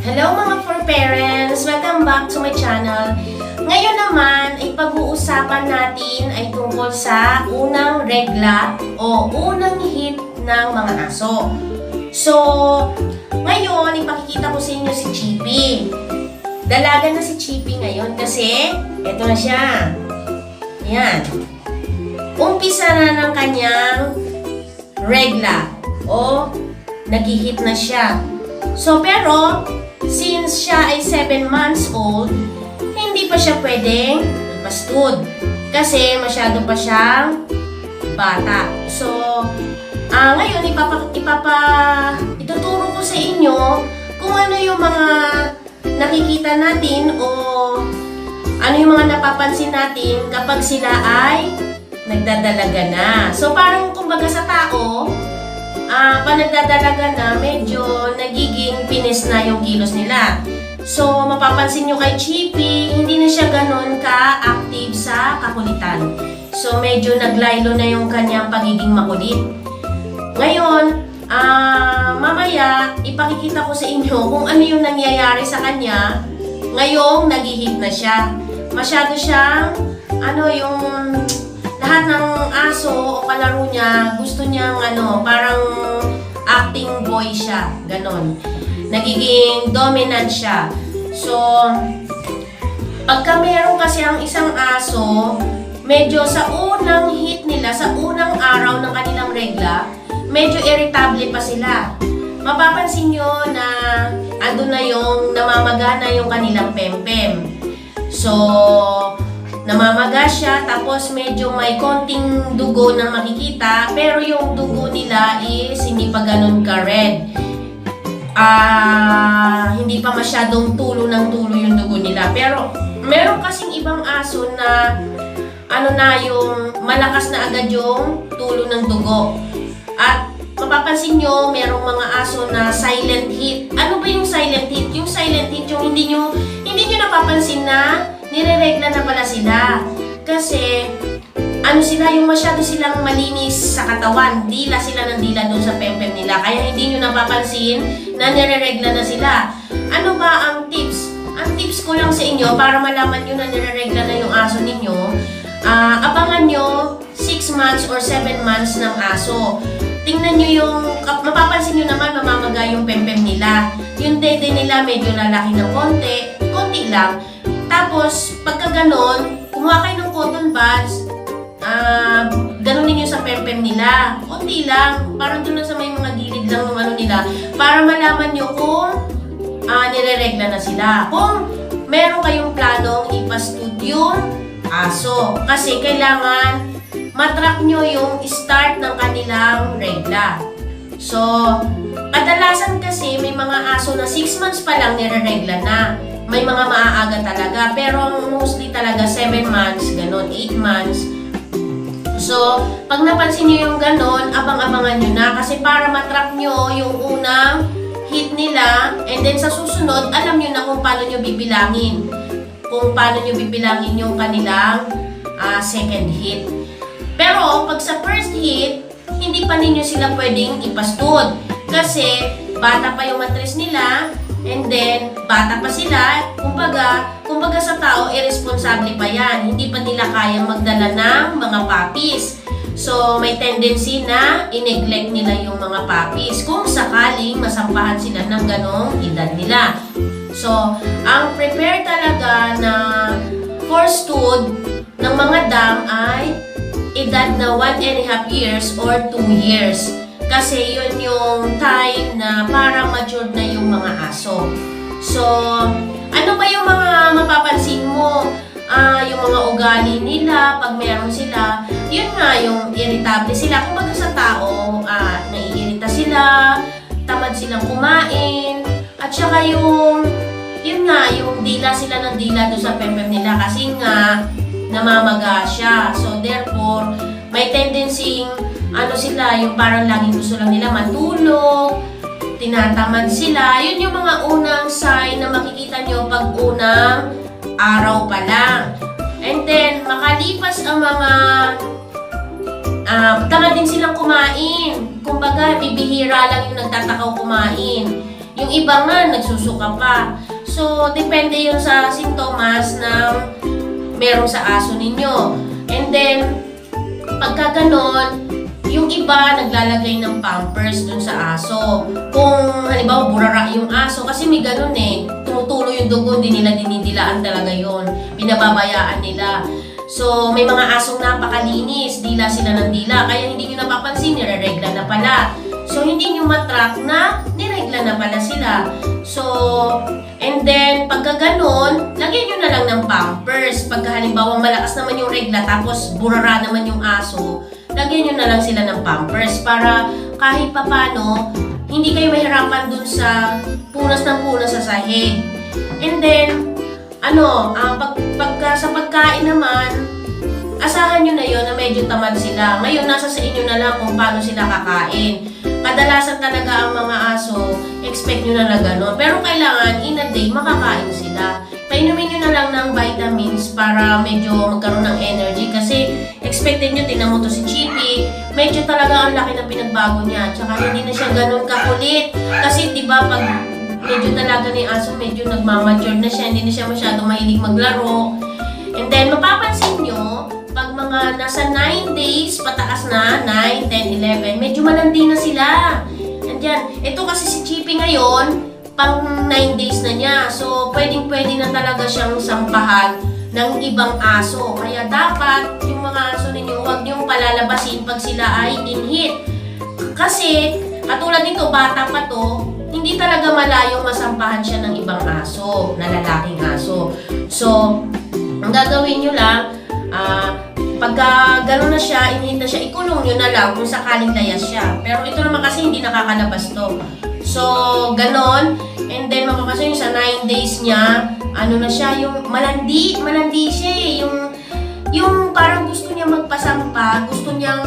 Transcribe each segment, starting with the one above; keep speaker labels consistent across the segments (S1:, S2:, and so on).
S1: Hello mga fur parents! Welcome back to my channel. Ngayon naman ay pag-uusapan natin ay tungkol sa unang regla o unang hit ng mga aso. So, ngayon ipakikita ko sa inyo si Chippy. Dalaga na si Chippy ngayon kasi eto na siya. Yan. Umpisa na ng kanyang regla o nag-hit na siya. So, pero since siya ay 7 months old, hindi pa siya pwedeng ipastud kasi masyado pa siyang bata. So, ngayon ituturo ko sa inyo kung ano yung mga nakikita natin o ano yung mga napapansin natin kapag sila ay nagdadalaga na. So, parang kumbaga sa tao, pag nagdadalaga na, medyo nagiging pinis na yung kilos nila. So, mapapansin nyo kay Chippy, hindi na siya ganun ka-active sa kakulitan. So, medyo naglaylo na yung kanyang pagiging makulit. Ngayon, mamaya, ipakikita ko sa inyo kung ano yung nangyayari sa kanya ngayong nag-hit na siya. Masyado siyang, yung lahat ng aso o kalaro niya, gusto niyang parang acting boy siya, ganon. Nagiging dominant siya. So, pagka meron kasi ang isang aso, medyo sa unang hit nila, sa unang araw ng kanilang regla, medyo irritable pa sila. Mapapansin nyo na ando na yung namamagana yung kanilang pempem. So, namamaga siya, tapos medyo may konting dugo na makikita, pero yung dugo nila is hindi pa ganun ka-red. Hindi pa masyadong tulo ng tulo yung dugo nila. Pero meron kasing ibang aso na yung malakas na agad yung tulo ng dugo. At mapapansin nyo, merong mga aso na silent hit. Ano ba yung silent hit? Yung silent hit yung hindi nyo napapansin na nire-regla na pala sila. Kasi, sila, yung masyado silang malinis sa katawan. Dila sila ng dila doon sa pempem nila. Kaya hindi nyo napapansin na nire-regla na sila. Ano ba ang tips? Ang tips ko lang sa inyo, para malaman nyo na nire-regla na yung aso ninyo, abangan nyo 6 months or 7 months ng aso. Tingnan nyo mapapansin nyo naman mamamaga yung pempem nila. Yung dede nila medyo lalaki ng konti lang. Tapos, pagka ganon, kumuha kayo ng cotton buds, ganunin nyo sa pempem nila. Konti lang, parang doon lang sa may mga gilid lang ng nila, para malaman nyo kung nire-regla na sila. Kung meron kayong planong ipastud yung aso. Kasi kailangan matrack nyo yung start ng kanilang regla. So, kadalasan kasi may mga aso na 6 months pa lang nire-regla na. May mga maaaga talaga, pero mostly talaga 7 months, ganon, 8 months. So, pag napansin nyo yung ganon, abang-abangan nyo na kasi para matrack nyo yung unang hit nila, and then sa susunod, alam nyo na kung paano nyo bibilangin. Kung paano nyo bibilangin yung kanilang second hit. Pero, pag sa first hit, hindi pa ninyo sila pwedeng ipastud. Kasi, bata pa yung matres nila, and then, bata pa sila, kumbaga sa tao, irresponsable pa yan. Hindi pa nila kayang magdala ng mga puppies. So, may tendency na i-neglect nila yung mga puppies kung sakaling masampahan sila ng ganong edad nila. So, ang prepare talaga na for stud ng mga dam ay edad na 1.5 years or 2 years. Kasi yun yung time na parang matured na yung mga aso. So, ano ba yung mga mapapansin mo? Yung mga ugali nila, pag meron sila, yun nga, yung irritable sila. Kung baga sa tao, naiirita sila, tamad silang kumain, at saka yung dila sila ng dila doon sa pempem nila kasi nga, namamaga siya. So, therefore, may tendency sila, yung parang laging gusto lang nila matulog, tinatamad sila. Yun yung mga unang sign na makikita nyo pag unang araw pa lang. And then, makalipas ang mga tamad din silang kumain. Kumbaga, bibihira lang yung nagtatakaw kumain. Yung iba nga, nagsusuka pa. So, depende yun sa sintomas ng meron sa aso ninyo. And then, pagka ganon, yung iba naglalagay ng pampers dun sa aso. Kung halimbawa burara yung aso, kasi may ganun tumutulo yung dugo, hindi nila dinidilaan talaga yon, pinababayaan nila. So may mga asong napakalinis, dila sila ng dila, kaya hindi nyo napapansin, nireregla na pala. So hindi nyo matrack na niregla na pala sila. So, and then pagka ganon, lagyan nyo na lang ng pampers. Pagka halimbawa malakas naman yung regla, tapos burara naman yung aso, lagyan nyo na lang sila ng pampers para kahit papano, hindi kayo mahirapan dun sa punas ng punas sa sahig. And then, pagka sa pagkain naman, asahan nyo na yun na medyo tamad sila. Ngayon, nasa sa inyo na lang kung paano sila kakain. Kadalasan talaga ang mga aso, expect nyo na gano'n. Pero kailangan, in a day, makakain sila. Painumin nyo na lang ng vitamins para medyo magkaroon ng energy. Kasi expected nyo, tinan mo to si Chippy, medyo talaga ang laki ng pinagbago niya. Tsaka hindi na siya ganun kakulit. Kasi diba pag medyo talaga ni aso, medyo nagmamature na siya, hindi na siya masyadong mahilig maglaro. And then mapapansin nyo, pag mga nasa 9 days, pataas na, 9, 10, 11, medyo malandi na sila. Andyan, ito kasi si Chippy ngayon, pang 9 days na niya. So, pwedeng-pwede na talaga siyang sampahan ng ibang aso. Kaya dapat, yung mga aso ninyo, huwag niyong palalabasin pag sila ay in heat. Kasi, katulad nito, bata pa to, hindi talaga malayong masampahan siya ng ibang aso, na lalaking aso. So, ang gagawin nyo lang, pagka gano'n na siya, inhit na siya, ikulong nyo na lang kung sakaling layas siya. Pero ito naman kasi hindi nakakalabas to. So, ganon. And then, mapapasin nyo sa 9 days niya, na siya, yung malandi siya yung parang gusto niya magpasampa, gusto niyang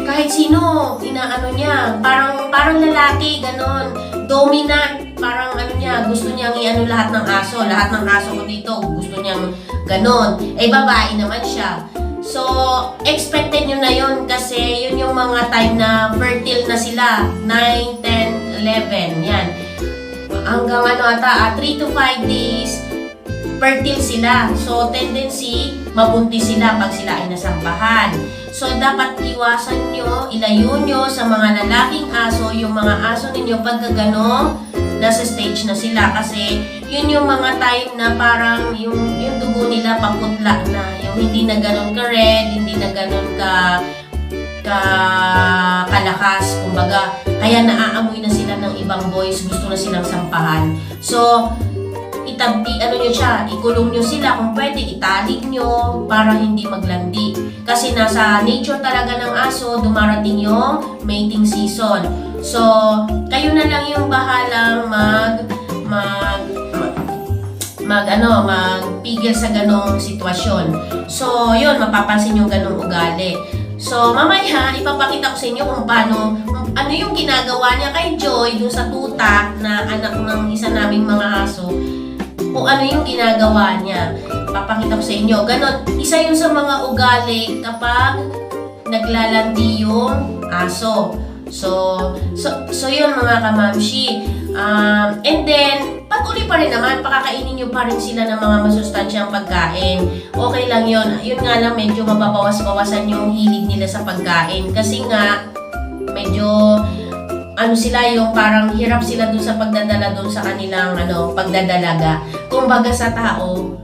S1: kahit sino, inaano niya, parang lalaki, ganon. Dominant, parang niya, gusto niyang iano lahat ng aso ko dito, gusto niyang ganon. Babae naman siya. So, expected nyo na yun kasi yun yung mga time na fertile na sila. 9, 10, 11, yan. Hanggang 3 to 5 days, fertile sila. So, tendency, mabuntis sila pag sila ay nasampahan. So, dapat iwasan nyo, ilayo nyo sa mga lalaking aso, yung mga aso ninyo pagka ganong nasa stage na sila. Kasi, yun yung mga time na parang yung dugo nila paputla na. Yung hindi na ganon ka-red, hindi na ganon kalakas, kumbaga. Kaya naaamoy na sila ng ibang boys, gusto na silang sampahan. So, nyo siya, ikulong nyo sila, kung pwede, italik nyo para hindi maglandi. Kasi nasa nature talaga ng aso, dumarating yung mating season. So, kayo na lang yung bahalang magpigil sa ganong sitwasyon. So, yun, mapapansin yung ganong ugali. So, mamaya, ipapakita ko sa inyo kung ano yung ginagawa niya kay Joy, dun sa tuta na anak ng isa naming mga aso. Kung ano yung ginagawa niya. Papakita ko sa inyo. Ganon, isa yun sa mga ugali kapag naglalandi yung aso. So yun mga kamamshi. And then, patuloy pa rin naman, pakakainin nyo pa rin sila ng mga masustansyang pagkain. Okay lang yun. Yun nga lang, medyo mababawas-bawasan yung hilig nila sa pagkain. Kasi nga, medyo sila yung parang hirap sila dun sa pagdadala dun sa kanilang pagdadalaga. Kumbaga sa tao,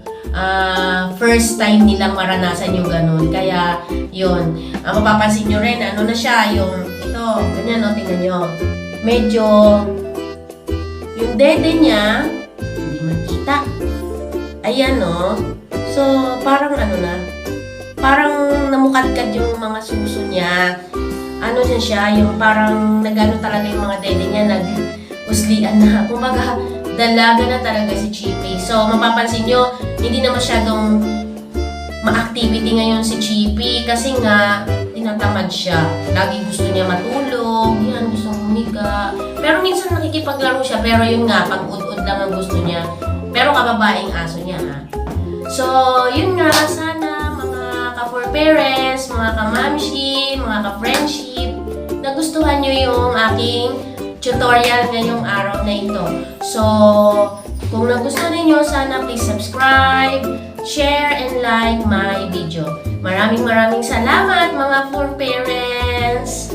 S1: first time nilang maranasan yung ganun. Kaya, yun. Mapapansin nyo rin, na siya, yung, ito, ganyan, tingnan nyo. Medyo, yung dede niya, hindi makita. Ayan, So, parang parang namukadkad yung mga suso niya. Siya, yung parang nagano talaga yung mga dede niya, nag-uslian na. Kumbaga, dalaga na talaga si Chippy. So, mapapansin nyo, hindi na masyadong ma-activity ngayon si Chippy kasi nga, tinatamad siya. Lagi gusto niya matulog, yan, gusto humiga. Pero minsan nakikipaglaro siya, pero yun nga, pag-ud-ud lang ang gusto niya. Pero kababaeng aso niya, ha. So, yun nga, sana mga ka-for parents, mga ka-mamshi, mga ka-friendship, nagustuhan nyo yung aking tutorial ngayong araw na ito. So, kung nagustuhan ninyo, sana please subscribe, share, and like my video. Maraming salamat mga fur parents!